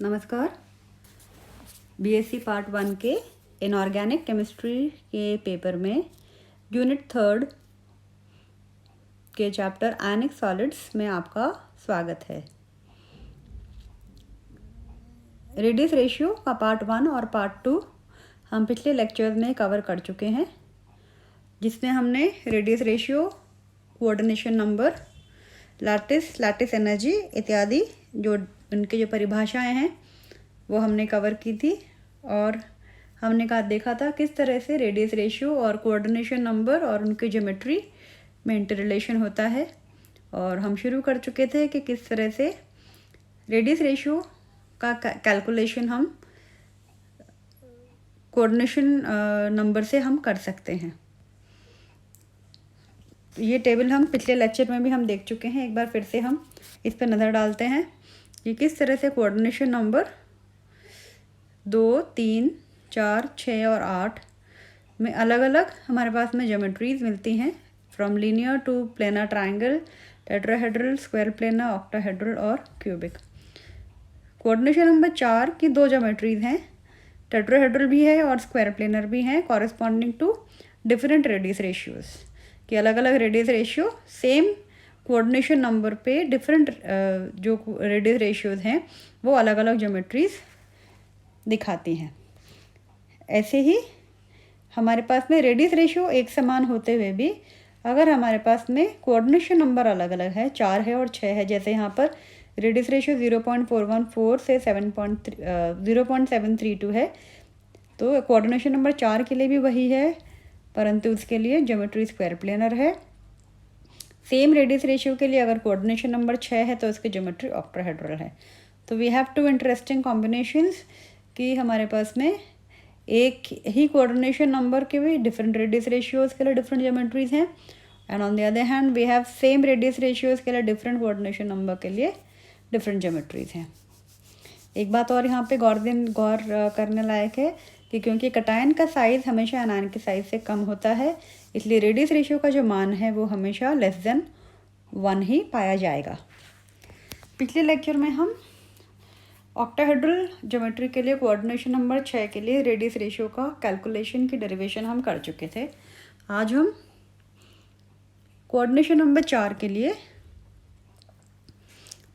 नमस्कार। BSc part 1 के inorganic chemistry के पेपर में यूनिट 3 के चैप्टर आयनिक सॉलिड्स में आपका स्वागत है। रेडियस रेशियो का पार्ट 1 और पार्ट 2 हम पिछले लेक्चर्स में कवर कर चुके हैं, जिसमें हमने radius ratio, coordination number, lattice energy इत्यादि जो उनके जो परिभाषाएं हैं वो हमने कवर की थी। और हमने देखा था किस तरह से रेडियस रेशियो और कोऑर्डिनेशन नंबर और उनकी ज्योमेट्री में इंटर रिलेशन होता है। और हम शुरू कर चुके थे कि किस तरह से रेडियस रेशियो का कैलकुलेशन हम कोऑर्डिनेशन नंबर से हम कर सकते हैं। ये टेबल हम पिछले लेक्चर में भी हम देख चुके हैं। एक बार फिर से हम इस पर नज़र डालते हैं कि किस तरह से कोऑर्डिनेशन नंबर 2, 3, 4, 6 और 8 में अलग अलग हमारे पास में ज्योमेट्रीज मिलती हैं, from linear to planar triangle, tetrahedral, square planar, octahedral और क्यूबिक। कोऑर्डिनेशन नंबर 4 की 2 ज्योमेट्रीज हैं, टेट्राहेड्रल भी है और स्क्वायर प्लेनर भी हैं, corresponding to different radius ratios. कि अलग अलग radius ratio same coordination number पे डिफरेंट जो रेडियस रेशियोज हैं वो अलग अलग ज्योमेट्रीज दिखाती हैं। ऐसे ही हमारे पास में रेडियस रेशियो एक समान होते हुए भी अगर हमारे पास में कोऑर्डिनेशन नंबर अलग अलग है, 4 है और 6 है, जैसे यहाँ पर रेडियस रेशियो 0.414 से 0.732 है, तो कोऑर्डिनेशन नंबर 4 के लिए भी वही है, परंतु उसके लिए ज्योमेट्री स्क्वायर प्लेनर है। सेम रेडियस रेशियो के लिए अगर कोऑर्डिनेशन नंबर 6 है तो उसकी ज्योमेट्री ऑक्टाहेड्रल है। तो we have two interesting combinations कि हमारे पास में एक ही कोऑर्डिनेशन नंबर के भी डिफरेंट रेडियस रेशियोज के लिए डिफरेंट ज्योमेट्रीज हैं, and on the other hand we have same radius ratios के लिए डिफरेंट कोऑर्डिनेशन नंबर के लिए डिफरेंट ज्योमेट्रीज हैं। एक बात और यहाँ पे गौर करने लायक है कि क्योंकि कटायन का साइज़ हमेशा एनायन के साइज़ से कम होता है, इसलिए रेडियस रेशियो का जो मान है वो हमेशा लेस देन 1 ही पाया जाएगा। पिछले लेक्चर में हम ऑक्टाहेड्रल ज्योमेट्री के लिए कोऑर्डिनेशन नंबर 6 के लिए रेडियस रेशियो का कैलकुलेशन की डेरिवेशन हम कर चुके थे। आज हम कोऑर्डिनेशन नंबर 4 के लिए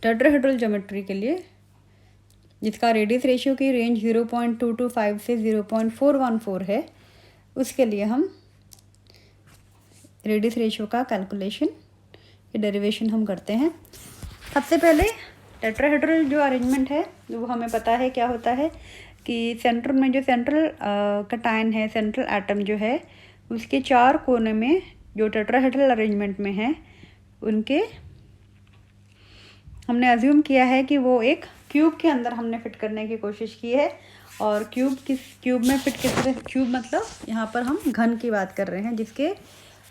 टेट्राहेड्रल ज्योमेट्री के लिए, जिसका रेडियस रेशियो की रेंज 0.225 से 0.414 है, उसके लिए हम रेडियस रेशियो का कैलकुलेशन की डेरिवेशन हम करते हैं। सबसे पहले टेट्राहेड्रल जो अरेंजमेंट है वो हमें पता है क्या होता है कि सेंटर में जो सेंट्रल कटायन है, सेंट्रल एटम जो है, उसके 4 कोने में जो टेट्राहेड्रल अरेंजमेंट में है उनके हमने अज्यूम किया है कि वो एक क्यूब के अंदर हमने फिट करने की कोशिश की है। और क्यूब में फिट किस तरह, क्यूब मतलब यहाँ पर हम घन की बात कर रहे हैं जिसके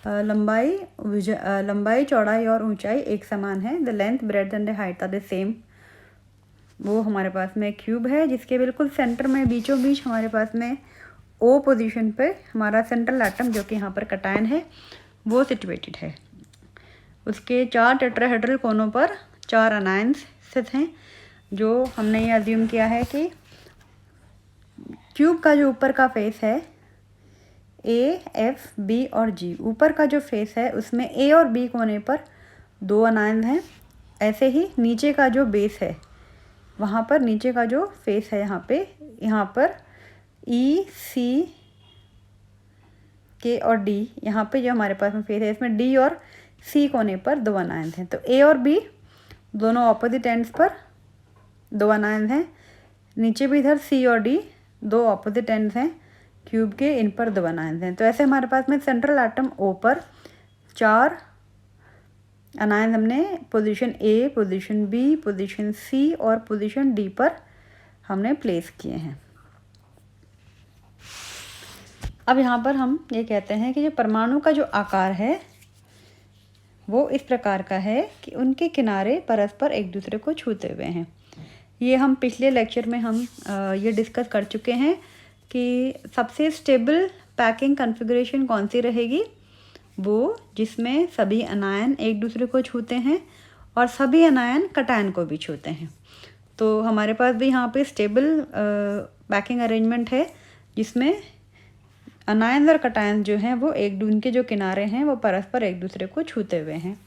लंबाई, चौड़ाई और ऊंचाई एक समान है। The length, breadth and the height are the same. वो हमारे पास में एक क्यूब है जिसके बिल्कुल सेंटर में बीचों बीच हमारे पास में ओ पोजीशन पे हमारा सेंट्रल एटम जो कि यहाँ पर कटायन है वो सिचुएटेड है। उसके 4 टेट्राहेड्रल कोनों पर 4 अनायंस स्थित हैं, जो हमने ये अज्यूम किया है कि क्यूब का जो ऊपर का फेस है ए, एफ, बी और जी, ऊपर का जो फेस है उसमें ए और बी कोने पर 2 अनायंस हैं। ऐसे ही नीचे का जो बेस है वहाँ पर नीचे का जो फेस है यहाँ पर ई, सी, के और डी, यहाँ पे जो हमारे पास में फेस है इसमें डी और सी कोने पर 2 अनायंस हैं। तो ए और बी दोनों ऑपोजिट एंड्स पर 2 अनायंस हैं। नीचे भी इधर सी और डी 2 ऑपोजिट एंड्स हैं क्यूब के, इन पर 2 अनायंस हैं। तो ऐसे हमारे पास में सेंट्रल एटम ओ पर 4 अनायंस हमने position A, position B, position सी और पोजीशन डी पर हमने प्लेस किए हैं। अब यहाँ पर हम ये कहते हैं कि जो परमाणु का जो आकार है वो इस प्रकार का है कि उनके किनारे परस्पर एक दूसरे को छूते हुए हैं। ये हम पिछले लेक्चर में हम ये डिस्कस कर चुके हैं कि सबसे स्टेबल पैकिंग कॉन्फ़िगरेशन कौन सी रहेगी, वो जिसमें सभी अनायन एक दूसरे को छूते हैं और सभी अनायन कटायन को भी छूते हैं। तो हमारे पास भी यहाँ पे स्टेबल बैकिंग अरेंजमेंट है जिसमें अनायंस और कटायंस जो हैं वो उनके जो किनारे हैं वो परस्पर एक दूसरे को छूते हुए हैं।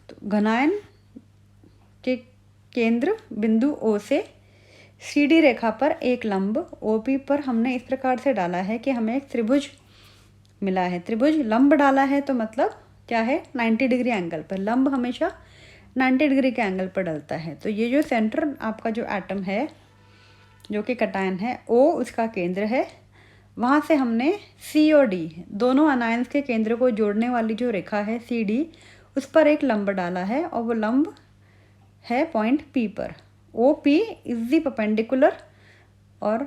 तो घनायन के केंद्र बिंदु O से CD रेखा पर एक लंब OP पर हमने इस प्रकार से डाला है कि हमें एक त्रिभुज मिला है। त्रिभुज लंब डाला है तो मतलब क्या है, 90 डिग्री एंगल पर। लंब हमेशा 90 डिग्री के एंगल पर डलता है। तो ये जो सेंटर आपका जो एटम है जो कि कटायन है O उसका केंद्र है, वहाँ से हमने C और D दोनों अनायंस के केंद्र को जोड़ने वाली जो रेखा है CD उस पर एक लंब डाला है और वो लंब है पॉइंट P पर। OP इज दी परपेंडिकुलर और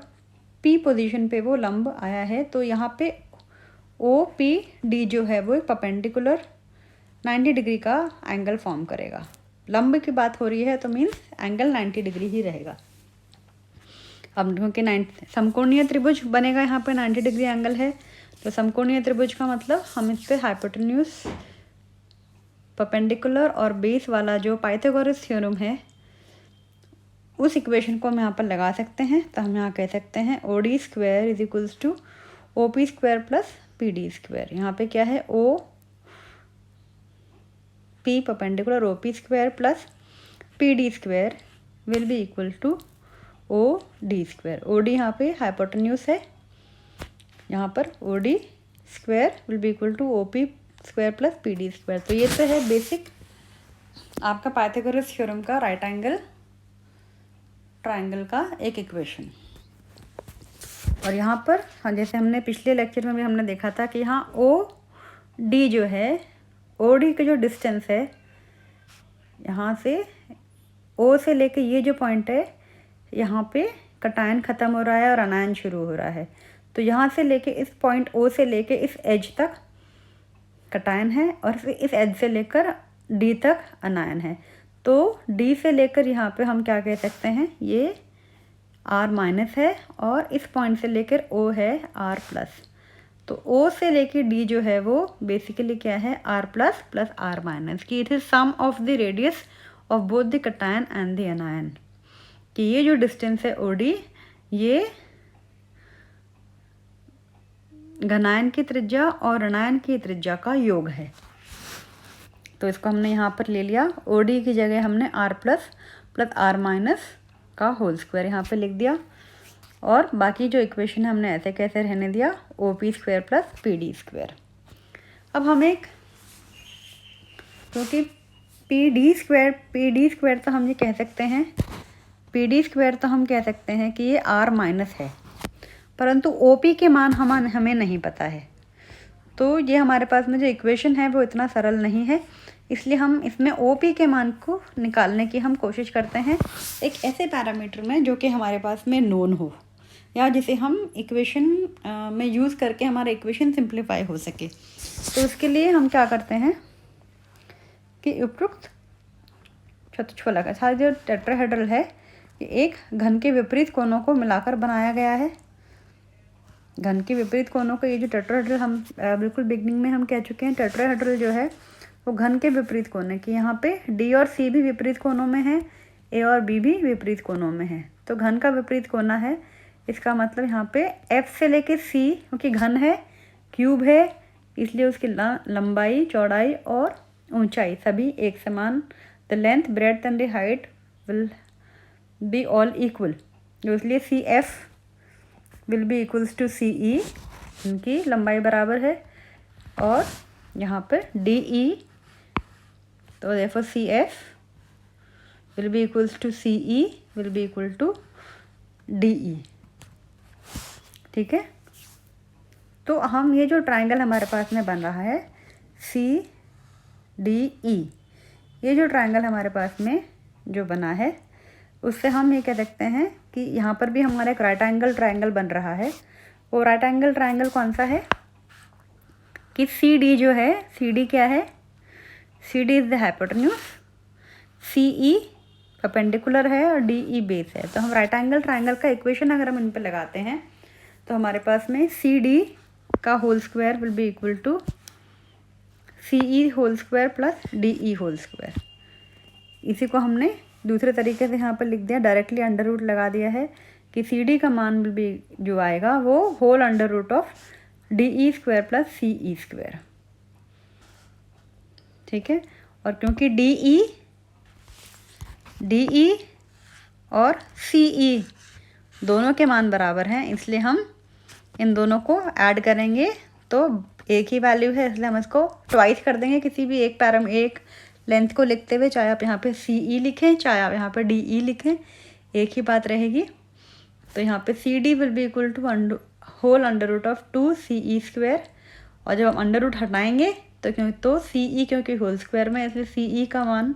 P पोजीशन पे वो लंब आया है। तो यहाँ पे OPD जो है वो एक परपेंडिकुलर 90 डिग्री का एंगल फॉर्म करेगा। लंब की बात हो रही है तो मीन्स एंगल 90 डिग्री ही रहेगा। अब क्योंकि समकोणीय त्रिभुज बनेगा, यहाँ पे 90 डिग्री एंगल है, तो समकोणीय त्रिभुज का मतलब हम इस पे हाइपोटेन्यूज, परपेंडिकुलर और बेस वाला जो पाइथागोरस थ्योरम है उस इक्वेशन को हम यहाँ पर लगा सकते हैं। तो हम यहाँ कह सकते हैं OD square is equals to OP square plus PD square. यहाँ पे क्या है, OP perpendicular OP square plus PD square will be equal to OD square. OD यहाँ पे हाइपोटेन्यूज है, यहाँ पर OD square will be equal to OP square plus PD square. तो ये तो है बेसिक आपका पाइथागोरस थ्योरम का राइट एंगल ट्रायंगल का एक इक्वेशन। और यहाँ पर जैसे हमने पिछले लेक्चर में भी हमने देखा था कि यहाँ OD जो है, OD का जो डिस्टेंस है यहाँ से O से लेके ये जो पॉइंट है यहाँ पे कटायन ख़त्म हो रहा है और अनायन शुरू हो रहा है। तो यहाँ से लेके इस पॉइंट O से लेके इस एज तक कटायन है और फिर इस एज से लेकर D तक अनायन है। तो D से लेकर यहाँ पे हम क्या कह सकते हैं, ये R माइनस है और इस पॉइंट से लेकर O है R प्लस। तो O से लेकर D जो है वो बेसिकली क्या है, R plus plus R minus, कि it is sum of the radius of both the cation and the anion. कि ये जो डिस्टेंस है OD ये घनायन की त्रिज्या और अनायन की त्रिज्या का योग है। तो इसको हमने यहाँ पर ले लिया, OD की जगह हमने R plus plus R minus का होल स्क्वायर यहाँ पे लिख दिया और बाकी जो इक्वेशन है हमने ऐसे कैसे रहने दिया, OP square plus PD square. अब हम एक, क्योंकि PD स्क्वायर तो हम ये कह सकते हैं, PD स्क्वायर तो हम कह सकते हैं कि ये R माइनस है, परंतु OP के मान हमें नहीं पता है। तो ये हमारे पास में जो इक्वेशन है वो इतना सरल नहीं है, इसलिए हम इसमें OP के मान को निकालने की हम कोशिश करते हैं एक ऐसे पैरामीटर में जो कि हमारे पास में नोन हो या जिसे हम इक्वेशन में यूज़ करके हमारा इक्वेशन सिंप्लीफाई हो सके। तो उसके लिए हम क्या करते हैं कि उपरोक्त चतुष्फलक का सारा जो टेट्राहेड्रल है ये एक घन के विपरीत कोनों को मिलाकर बनाया गया है। घन के विपरीत कोनों का ये जो टेट्राहेड्रल हम बिल्कुल बिगनिंग में हम कह चुके हैं, टेट्राहेड्रल जो है वो घन के विपरीत कोने की, यहाँ पे D और C भी विपरीत कोनों में है, A और B भी विपरीत कोनों में है। तो घन का विपरीत कोना है, इसका मतलब यहाँ पे F से लेके C, क्योंकि घन है, क्यूब है, इसलिए उसकी लंबाई, चौड़ाई और ऊंचाई सभी एक समान, the length, breadth and the height will be all equal. जो इसलिए CF will be equals to CE, इनकी लंबाई बराबर है, और यहाँ पर DE, तो therefore CF will be equals to CE will be equal to DE। ठीक है, तो हम ये जो ट्रायंगल हमारे पास में बन रहा है CDE, ये जो ट्रायंगल हमारे पास में जो बना है उससे हम ये कह सकते हैं कि यहाँ पर भी हमारा एक राइट एंगल ट्रायंगल बन रहा है। वो राइट एंगल ट्रायंगल कौन सा है कि CD जो है, CD क्या है, CD is the hypotenuse, CE perpendicular है और DE बेस है। तो हम राइट एंगल ट्रायंगल का इक्वेशन अगर हम इन पर लगाते हैं तो हमारे पास में CD का whole square will be equal to CE whole square plus DE whole square. इसी को हमने दूसरे तरीके से यहाँ पर लिख दिया, डायरेक्टली अंडर रूट लगा दिया है कि सी डी का मान भी जो आएगा वो whole under root of D E square plus C E square. ठीक है, और क्योंकि डी ई और सी ई दोनों के मान बराबर हैं, इसलिए हम इन दोनों को ऐड करेंगे तो एक ही वैल्यू है, इसलिए हम इसको ट्वाइस कर देंगे किसी भी एक लेंथ को लिखते हुए, चाहे आप यहाँ पे सी ई लिखें चाहे आप यहाँ पे डी ई लिखें, एक ही बात रहेगी। तो यहाँ पे C D will be equal to whole under root of 2 C E square, और जब हम अंडर रूट हटाएंगे तो सी ई क्योंकि होल स्क्वायर में, इसलिए सी ई का मान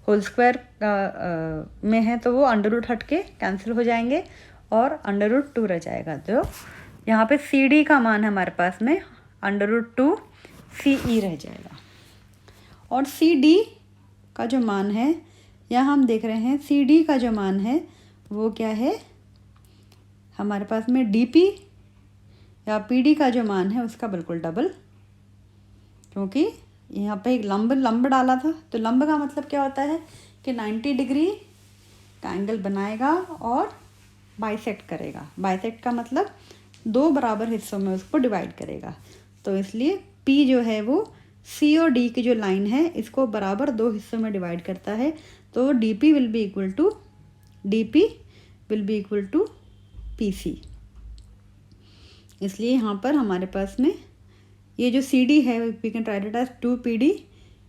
होल स्क्वायर में है तो वो अंडर रूट हट के कैंसिल हो जाएंगे और अंडर रूट 2 रह जाएगा। तो यहाँ पे सी डी का मान है हमारे पास में अंडर रूट 2 सी ई रह जाएगा। और सी डी का जो मान है, यहाँ हम देख रहे हैं सी डी का जो मान है वो क्या है, हमारे पास में डी पी या पी डी का जो मान है उसका बिल्कुल डबल, क्योंकि यहाँ पे एक लंब डाला था। तो लंब का मतलब क्या होता है कि 90 डिग्री का एंगल बनाएगा और बाइसेक्ट करेगा। बाइसेक्ट का मतलब 2 बराबर हिस्सों में उसको डिवाइड करेगा। तो इसलिए P जो है वो C और D की जो लाइन है इसको बराबर 2 हिस्सों में डिवाइड करता है। तो DP will be equal to PC। इसलिए यहाँ पर हमारे पास में ये जो CD है we can write it as 2PD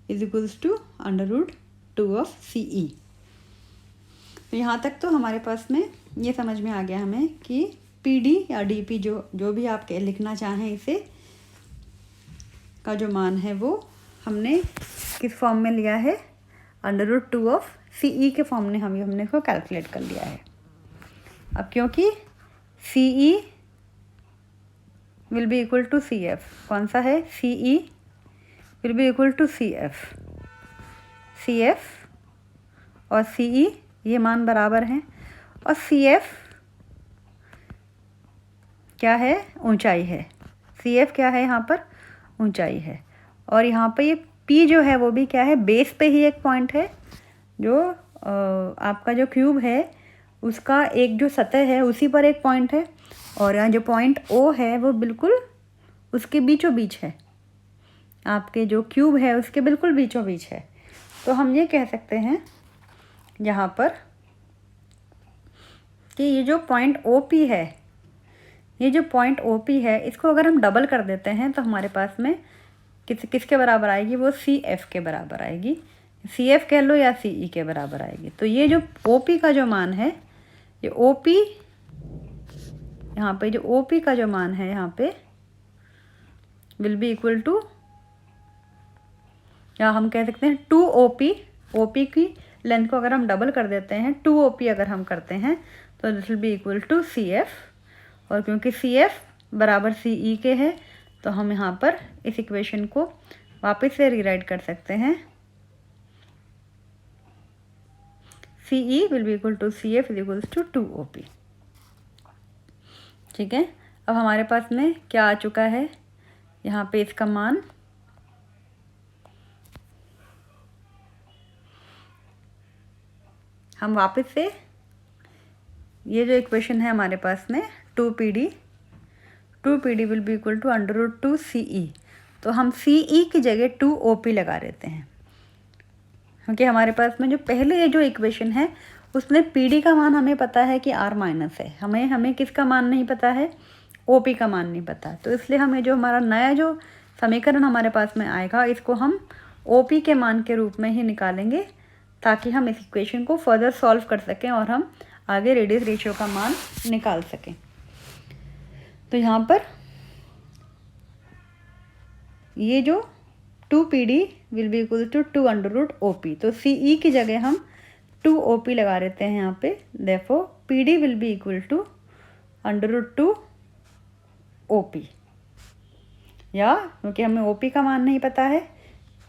is equals to under root 2 of CE। तो यहाँ तक तो हमारे पास में ये समझ में आ गया हमें कि PD या DP जो भी आप लिखना चाहें इसे का जो मान है वो हमने किस फॉर्म में लिया है, अंडर रूट 2 ऑफ CE के फॉर्म में हमने इसको कैलकुलेट कर लिया है। अब क्योंकि CE will be equal to CF, कौन सा है, CE will be equal to CF और CE ये मान बराबर हैं, और CF क्या है, ऊंचाई है। CF क्या है यहाँ पर, ऊंचाई है। और यहाँ पर ये P जो है वो भी क्या है, बेस पे ही एक पॉइंट है। जो आपका जो क्यूब है उसका एक जो सतह है उसी पर एक पॉइंट है, और यहाँ जो पॉइंट O है वो बिल्कुल उसके बीचों बीच है, आपके जो क्यूब है उसके बिल्कुल बीचों बीच है। तो हम ये कह सकते हैं यहाँ पर कि ये जो पॉइंट OP है, ये जो पॉइंट OP है इसको अगर हम डबल कर देते हैं तो हमारे पास में किसके बराबर आएगी, वो CF के बराबर आएगी। CF कह लो या CE के बराबर आएगी। तो ये जो OP का जो मान है, ये OP यहाँ पे जो OP का जो मान है यहाँ पे विल बी इक्वल टू, या हम कह सकते हैं 2OP। OP की लेंथ को अगर हम डबल कर देते हैं, 2OP अगर हम करते हैं तो this will be equal to CF। और क्योंकि CF बराबर CE के है तो हम यहाँ पर इस इक्वेशन को वापस से रीराइट कर सकते हैं। CE will be equal to CF is equals to 2OP। ठीक है, अब हमारे पास में क्या आ चुका है, यहाँ पे इसका मान हम वापस से ये जो इक्वेशन है हमारे पास में 2PD will be equal to under root 2 CE। तो हम CE की जगह 2OP लगा देते हैं, क्योंकि हमारे पास में जो पहले ये जो इक्वेशन है उसमें PD का मान हमें पता है कि R माइनस है, हमें किसका मान नहीं पता है, OP का मान नहीं पता। तो इसलिए हमें जो हमारा नया जो समीकरण हमारे पास में आएगा इसको हम OP के मान के रूप में ही निकालेंगे, ताकि हम इस इक्वेशन को फर्दर सॉल्व कर सकें और हम आगे रेडियस रेशियो का मान निकाल सकें। तो यहाँ पर ये जो 2PD will be equal to 2 under root OP, तो CE की जगह हम 2OP लगा देते हैं यहाँ पे। Therefore PD will be equal to under root 2 OP, या क्योंकि हमें OP का मान नहीं पता है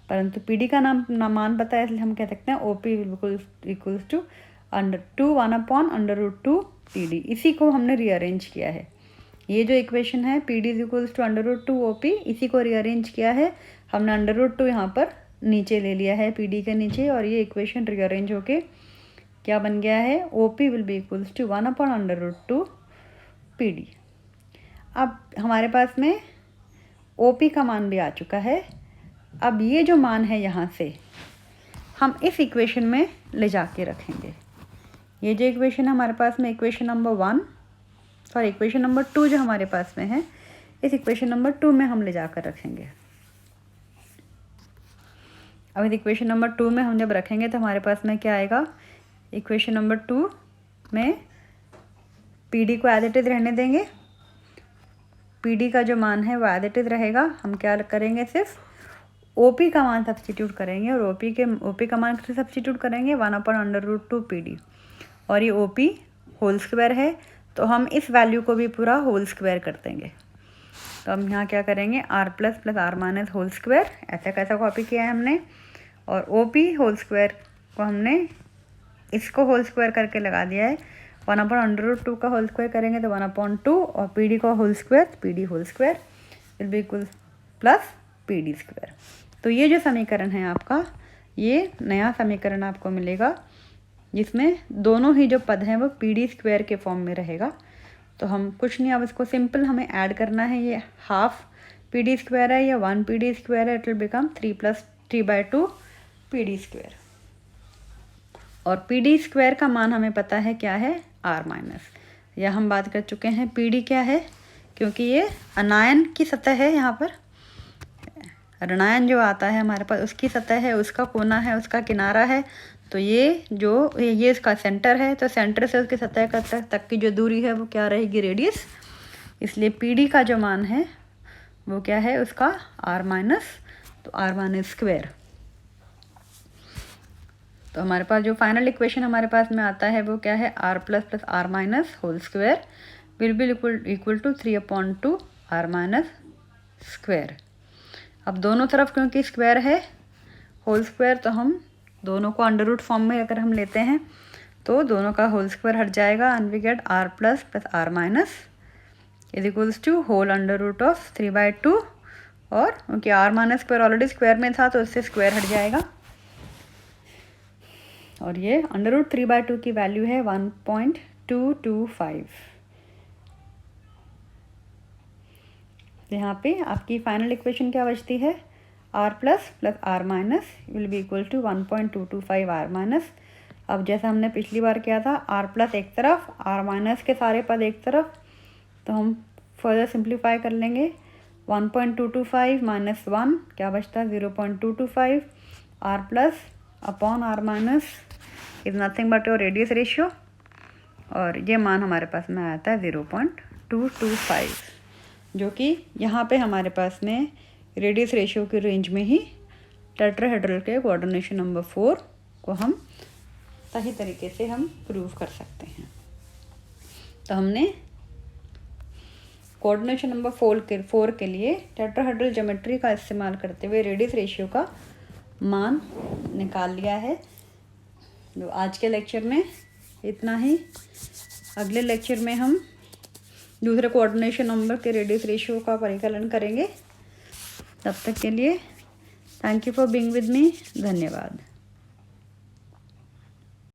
परंतु PD का मान पता है, इसलिए हम कह सकते हैं OP will equals to under 2 PD। इसी को हमने रीअरेंज किया है। ये जो इक्वेशन है PD is equals to under root 2 OP, इसी को रीअरेंज किया है हमने। अंडर रूट 2 यहाँ पर नीचे ले लिया है PD के नीचे, और ये इक्वेशन रीअरेंज होके क्या बन गया है, OP will be equals to 1/√2 PD। अब हमारे पास में OP का मान भी आ चुका है। अब ये जो मान है यहाँ से हम इस इक्वेशन में ले जाके रखेंगे। ये जो इक्वेशन हमारे पास में equation number 1 sorry equation number 2 जो हमारे पास में है, इस इक्वेशन नंबर 2 में हम ले जाकर रखेंगे। अब इस इक्वेशन नंबर 2 में हम जब रखेंगे तो हमारे पास में क्या आएगा, इक्वेशन नंबर 2 में PD को एज इट इज़ रहने देंगे। PD का जो मान है वो एज इट इज़ रहेगा। हम क्या करेंगे, सिर्फ OP का मान सब्स्टिट्यूट करेंगे और OP का मान किसे सब्स्टिट्यूट करेंगे, 1/√2 PD। और ये OP होल स्क्वायर है तो हम इस वैल्यू को भी पूरा होल स्क्वायर कर देंगे। तो हम यहाँ क्या करेंगे, R plus R minus whole square, ऐसा कैसा कॉपी किया है हमने। और OP होल स्क्वायर को हमने इसको होल स्क्वायर करके लगा दिया है। 1/√2 का होल स्क्वायर करेंगे तो 1/2 और PD का whole square, PD whole square will be equal plus PD square. तो ये जो समीकरण है आपका, ये नया समीकरण आपको मिलेगा जिसमें दोनों ही जो पद हैं वो PD स्क्वायर के फॉर्म में रहेगा। तो हम कुछ नहीं, अब इसको सिंपल हमें ऐड करना है। ये हाफ PD स्क्वायर है या 1 PD स्क्वायर है, it will become 3 + 3/2 PD square. और PD स्क्वायर का मान हमें पता है क्या है, R माइनस। या हम बात कर चुके हैं PD क्या है, क्योंकि ये अनायन की सतह है। यहाँ पर ऋणायन जो आता है हमारे पास उसकी सतह है, उसका कोना है, उसका किनारा है। तो ये इसका सेंटर है, तो सेंटर से उसकी सतह का तक की जो दूरी है वो क्या रहेगी, रेडियस। इसलिए PD का जो मान है वो क्या है, उसका R माइनस, तो R माइनस स्क्वायर। तो हमारे पास जो फाइनल इक्वेशन हमारे पास में आता है वो क्या है, R plus R minus whole square will be equal to 3/2 R minus square. अब दोनों तरफ क्योंकि स्क्वायर है होल स्क्वायर, तो हम दोनों को अंडर रूट फॉर्म में अगर हम लेते हैं तो दोनों का होल स्क्वायर हट जाएगा and we get R plus R minus is equals to whole under root of 3/2। और क्योंकि R minus square already square में था तो उससे स्क्वायर हट जाएगा। और ये अंडर रूट 3/2 की वैल्यू है 1.225। यहाँ पे आपकी फाइनल इक्वेशन क्या बचती है, R plus R minus will be equal to 1.225 R minus. अब जैसा हमने पिछली बार किया था, R प्लस एक तरफ, R माइनस के सारे पद एक तरफ, तो हम फर्दर सिंप्लीफाई कर लेंगे। 1.225 माइनस 1 क्या बचता है, 0.225 R plus upon R minus is nothing but your radius ratio. और ये मान हमारे पास में आता है 0.225, जो कि यहाँ पे हमारे पास में रेडियस रेशियो की रेंज में ही टेट्राहेड्रल के कोऑर्डिनेशन नंबर 4 को हम सही तरीके से हम प्रूव कर सकते हैं। तो हमने कोऑर्डिनेशन नंबर 4 के लिए टेट्राहेड्रल ज्योमेट्री का इस्तेमाल करते हुए रेडियस रेशियो का मान निकाल लिया है। तो आज के लेक्चर में इतना ही। अगले लेक्चर में हम दूसरे कोऑर्डिनेशन नंबर के रेडियस रेशियो का परिकलन करेंगे। तब तक के लिए thank you for being with me. धन्यवाद।